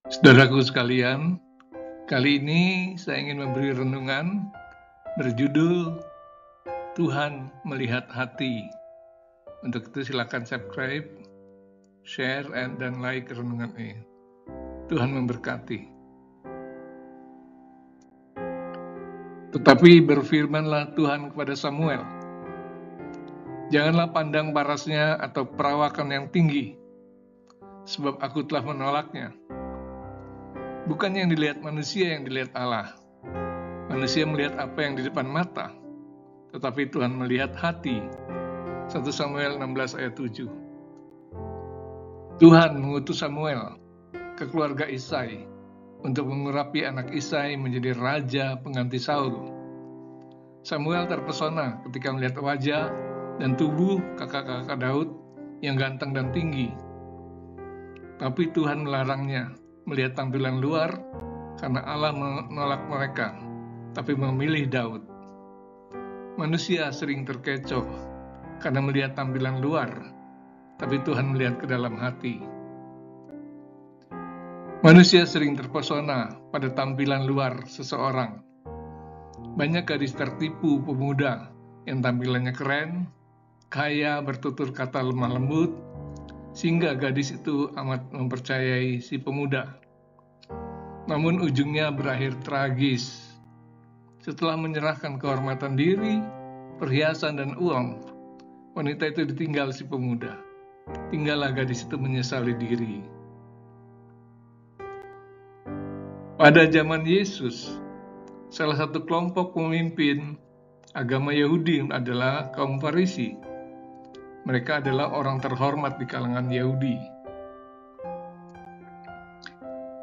Saudaraku sekalian, kali ini saya ingin memberi renungan berjudul Tuhan Melihat Hati. Untuk itu silakan subscribe, share, dan like renungan ini. Tuhan memberkati. Tetapi berfirmanlah Tuhan kepada Samuel, janganlah pandang parasnya atau perawakan yang tinggi, sebab aku telah menolaknya. Bukan yang dilihat manusia yang dilihat Allah. Manusia melihat apa yang di depan mata, tetapi Tuhan melihat hati. 1 Samuel 16 ayat 7. Tuhan mengutus Samuel ke keluarga Isai untuk mengurapi anak Isai menjadi raja pengganti Saul. Samuel terpesona ketika melihat wajah dan tubuh kakak-kakak Daud yang ganteng dan tinggi. Tapi Tuhan melarangnya melihat tampilan luar karena Allah menolak mereka, tapi memilih Daud. Manusia sering terkecoh karena melihat tampilan luar, tapi Tuhan melihat ke dalam hati. Manusia sering terpesona pada tampilan luar seseorang. Banyak gadis tertipu pemuda yang tampilannya keren, kaya, bertutur kata lemah lembut, sehingga gadis itu amat mempercayai si pemuda. Namun ujungnya berakhir tragis. Setelah menyerahkan kehormatan diri, perhiasan, dan uang, wanita itu ditinggal si pemuda. Tinggallah gadis itu menyesali diri. Pada zaman Yesus, salah satu kelompok pemimpin agama Yahudi adalah kaum Farisi. Mereka adalah orang terhormat di kalangan Yahudi.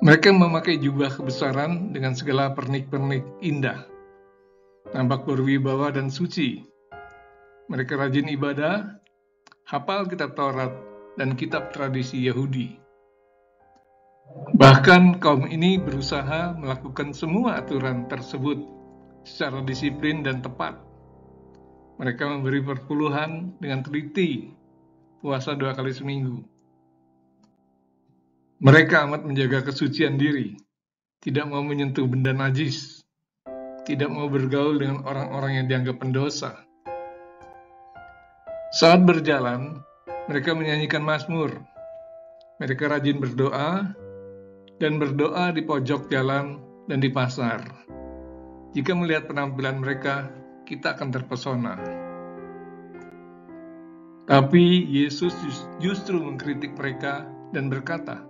Mereka memakai jubah kebesaran dengan segala pernik-pernik indah, nampak berwibawa dan suci. Mereka rajin ibadah, hafal kitab Taurat dan kitab tradisi Yahudi. Bahkan kaum ini berusaha melakukan semua aturan tersebut secara disiplin dan tepat. Mereka memberi perpuluhan dengan teliti, puasa 2 kali seminggu. Mereka amat menjaga kesucian diri, tidak mau menyentuh benda najis, tidak mau bergaul dengan orang-orang yang dianggap pendosa. Saat berjalan, mereka menyanyikan mazmur. Mereka rajin berdoa, dan berdoa di pojok jalan dan di pasar. Jika melihat penampilan mereka, kita akan terpesona. Tapi Yesus justru mengkritik mereka dan berkata,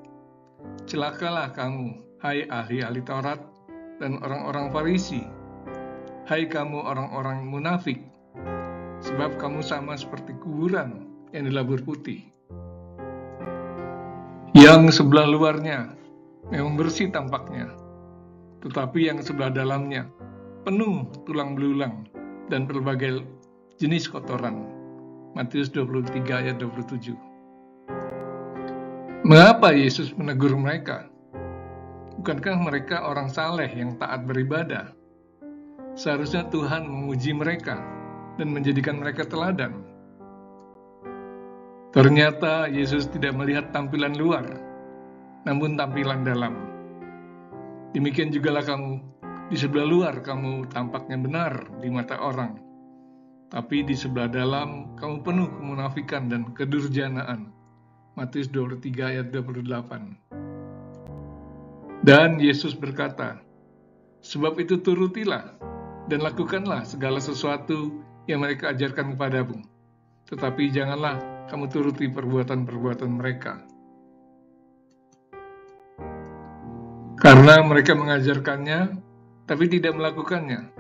celakalah kamu, hai ahli-ahli Taurat dan orang-orang Farisi, hai kamu orang-orang munafik, sebab kamu sama seperti kuburan yang dilabur putih, yang sebelah luarnya memang bersih tampaknya, tetapi yang sebelah dalamnya penuh tulang belulang dan berbagai jenis kotoran. Matius 23 ayat 27. Mengapa Yesus menegur mereka? Bukankah mereka orang saleh yang taat beribadah? Seharusnya Tuhan menguji mereka dan menjadikan mereka teladan. Ternyata Yesus tidak melihat tampilan luar, namun tampilan dalam. Demikian jugalah kamu, di sebelah luar kamu tampaknya benar di mata orang, tapi di sebelah dalam kamu penuh kemunafikan dan kedurjanaan. Matius 23 ayat 28. Dan Yesus berkata, sebab itu turutilah dan lakukanlah segala sesuatu yang mereka ajarkan kepadamu, tetapi janganlah kamu turuti perbuatan-perbuatan mereka. Karena mereka mengajarkannya, tapi tidak melakukannya.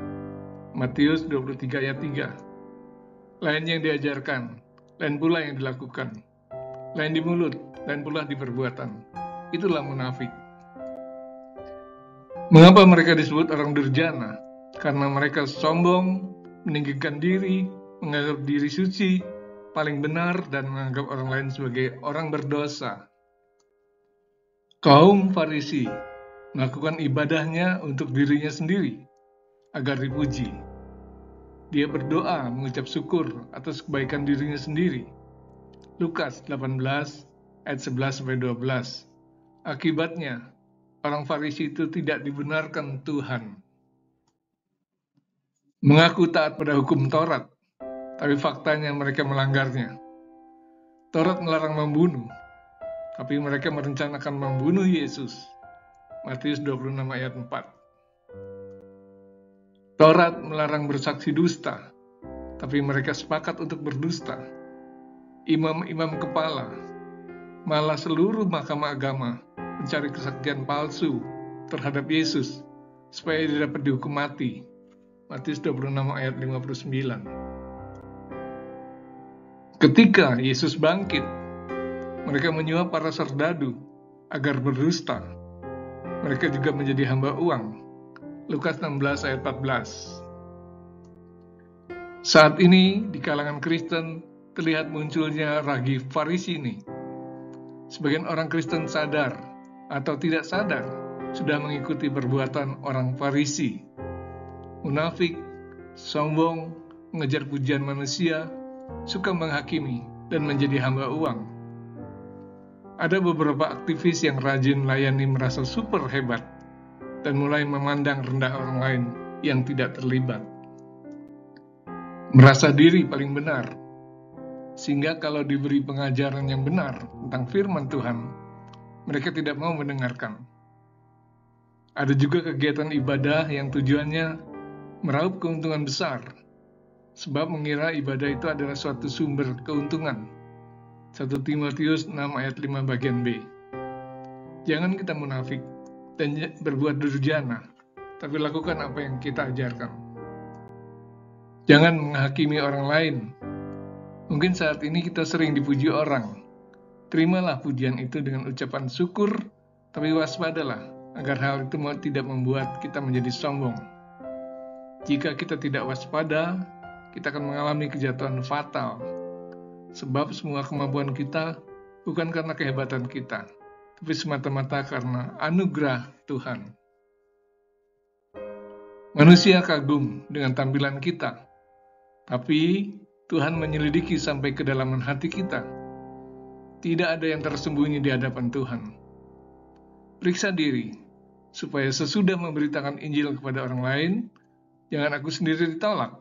Matius 23 ayat 3. Lain yang diajarkan, lain pula yang dilakukan. Lain di mulut, lain pula di perbuatan. Itulah munafik. Mengapa mereka disebut orang durjana? Karena mereka sombong, meninggikan diri, menganggap diri suci, paling benar, dan menganggap orang lain sebagai orang berdosa. Kaum Farisi melakukan ibadahnya untuk dirinya sendiri, agar dipuji. Dia berdoa mengucap syukur atas kebaikan dirinya sendiri. Lukas 18 ayat 11-12. Akibatnya, orang Farisi itu tidak dibenarkan Tuhan. Mengaku taat pada hukum Taurat, tapi faktanya mereka melanggarnya. Taurat melarang membunuh, tapi mereka merencanakan membunuh Yesus. Matius 26 ayat 4. Taurat melarang bersaksi dusta, tapi mereka sepakat untuk berdusta. Imam-imam kepala, malah seluruh mahkamah agama mencari kesaksian palsu terhadap Yesus supaya dia dapat dihukum mati. Matius 26 ayat 59. Ketika Yesus bangkit, mereka menyuap para serdadu agar berdusta. Mereka juga menjadi hamba uang. Lukas 16 ayat 14. Saat ini di kalangan Kristen terlihat munculnya ragi Farisi ini. Sebagian orang Kristen sadar atau tidak sadar sudah mengikuti perbuatan orang Farisi. Munafik, sombong, mengejar pujian manusia, suka menghakimi dan menjadi hamba uang. Ada beberapa aktivis yang rajin melayani merasa super hebat dan mulai memandang rendah orang lain yang tidak terlibat. Merasa diri paling benar, sehingga kalau diberi pengajaran yang benar tentang firman Tuhan, mereka tidak mau mendengarkan. Ada juga kegiatan ibadah yang tujuannya meraup keuntungan besar, sebab mengira ibadah itu adalah suatu sumber keuntungan. 1 Timotius 6 ayat 5 bagian B. Jangan kita munafik dan berbuat durjana, tapi lakukan apa yang kita ajarkan. Jangan menghakimi orang lain. Mungkin saat ini kita sering dipuji orang. Terimalah pujian itu dengan ucapan syukur, tapi waspadalah agar hal itu tidak membuat kita menjadi sombong. Jika kita tidak waspada, kita akan mengalami kejatuhan fatal. Sebab semua kemampuan kita bukan karena kehebatan kita, tapi semata-mata karena anugerah Tuhan. Manusia kagum dengan tampilan kita, tapi Tuhan menyelidiki sampai kedalaman hati kita. Tidak ada yang tersembunyi di hadapan Tuhan. Periksa diri, supaya sesudah memberitakan Injil kepada orang lain, jangan aku sendiri ditolak.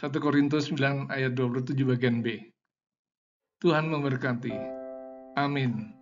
1 Korintus 9 ayat 27 bagian B. Tuhan memberkati. Amin.